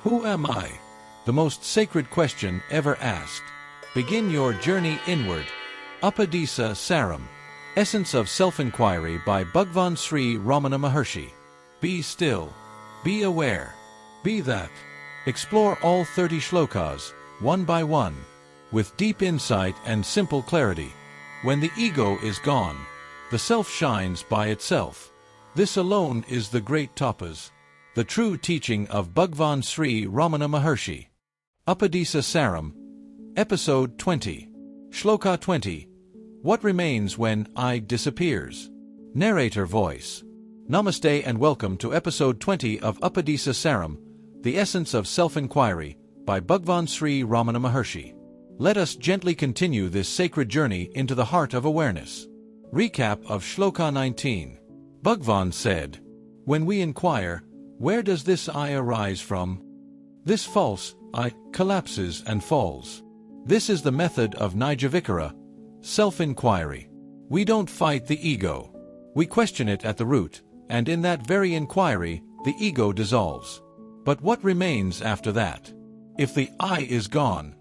Who am I? The most sacred question ever asked. Begin your journey inward. Upadēśa Sāram. Essence of Self-Enquiry by Bhagwan Sri Ramana Maharshi. Be still. Be aware. Be that. Explore all 30 shlokas, one by one, with deep insight and simple clarity. When the ego is gone, the self shines by itself. This alone is the great tapas, the true teaching of Bhagwan Sri Ramana Maharshi. Upadēśa Saram. Episode 20. Shloka 20. What remains when I disappears? Narrator voice. Namaste and welcome to episode 20 of Upadēśa Saram, the essence of self-enquiry, by Bhagwan Sri Ramana Maharshi. Let us gently continue this sacred journey into the heart of awareness. Recap of Shloka 19. Bhagwan said, when we inquire, where does this I arise from? This false I collapses and falls. This is the method of ātma-vichāra, self-enquiry. We don't fight the ego. We question it at the root, and in that very inquiry, the ego dissolves. But what remains after that? If the I is gone,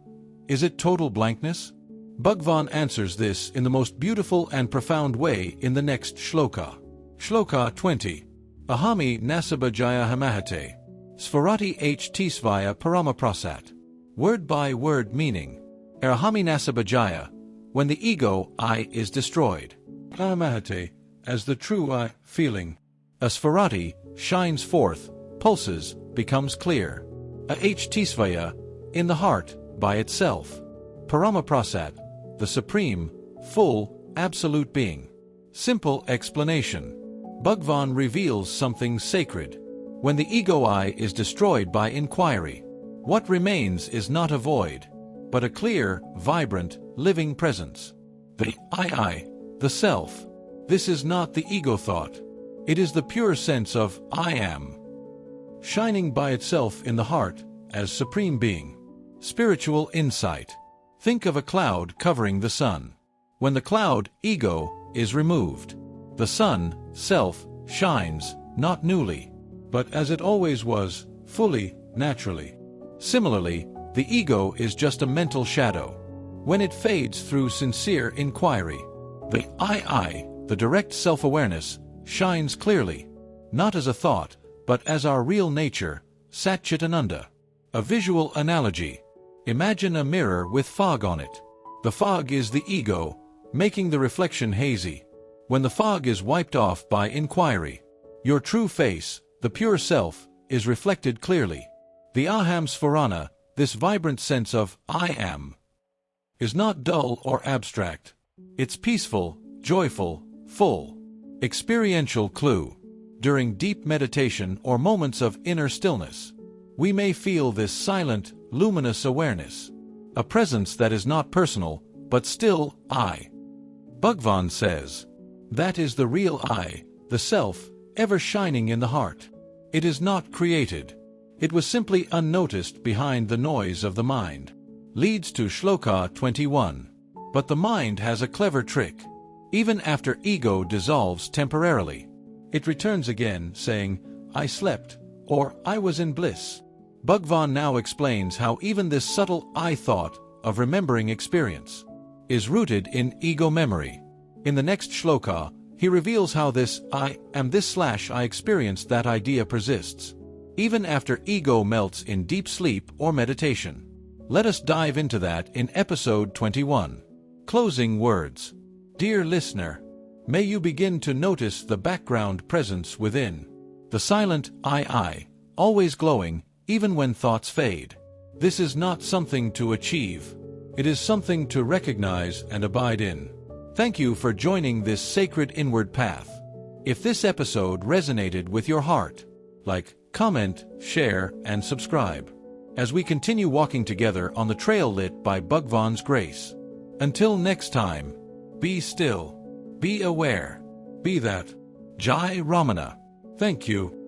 is it total blankness? Bhagwan answers this in the most beautiful and profound way in the next shloka. Shloka 20. Ahami nasabhajaya hamahate. Svarati ht-svaya paramaprasat. Word by word meaning. Ahami nasabhajaya, when the ego I is destroyed. Hamahate, as the true I, feeling. A svarati, shines forth, pulses, becomes clear. A ht-svaya, in the heart, by itself. Paramaprasat, the supreme, full, absolute being. Simple explanation. Bhagwan reveals something sacred. When the ego I is destroyed by inquiry, what remains is not a void, but a clear, vibrant, living presence. The I, the self. This is not the ego thought. It is the pure sense of I am, shining by itself in the heart as supreme being. Spiritual insight. Think of a cloud covering the sun. When the cloud, ego, is removed, the sun, self, shines, not newly, but as it always was, fully, naturally. Similarly, the ego is just a mental shadow. When it fades through sincere inquiry, the I, the direct self-awareness, shines clearly, not as a thought, but as our real nature, Satchitananda. A visual analogy. Imagine a mirror with fog on it. The fog is the ego, making the reflection hazy. When the fog is wiped off by inquiry, your true face, the pure self, is reflected clearly. The aham svarana, this vibrant sense of I am, is not dull or abstract. It's peaceful, joyful, full. Experiential clue. During deep meditation or moments of inner stillness, we may feel this silent, luminous awareness. A presence that is not personal, but still I. Bhagwan says, that is the real I, the self, ever shining in the heart. It is not created. It was simply unnoticed behind the noise of the mind. Leads to Shloka 21. But the mind has a clever trick. Even after ego dissolves temporarily, it returns again, saying, I slept, or I was in bliss. Bhagwan now explains how even this subtle I thought of remembering experience is rooted in ego memory. In the next shloka, he reveals how this I am this / I experienced that idea persists, even after ego melts in deep sleep or meditation. Let us dive into that in episode 21. Closing words. Dear listener, may you begin to notice the background presence within. The silent I, always glowing, even when thoughts fade. This is not something to achieve. It is something to recognize and abide in. Thank you for joining this sacred inward path. If this episode resonated with your heart, like, comment, share, and subscribe, as we continue walking together on the trail lit by Bhagwan's grace. Until next time, be still, be aware, be that. Jai Ramana. Thank you.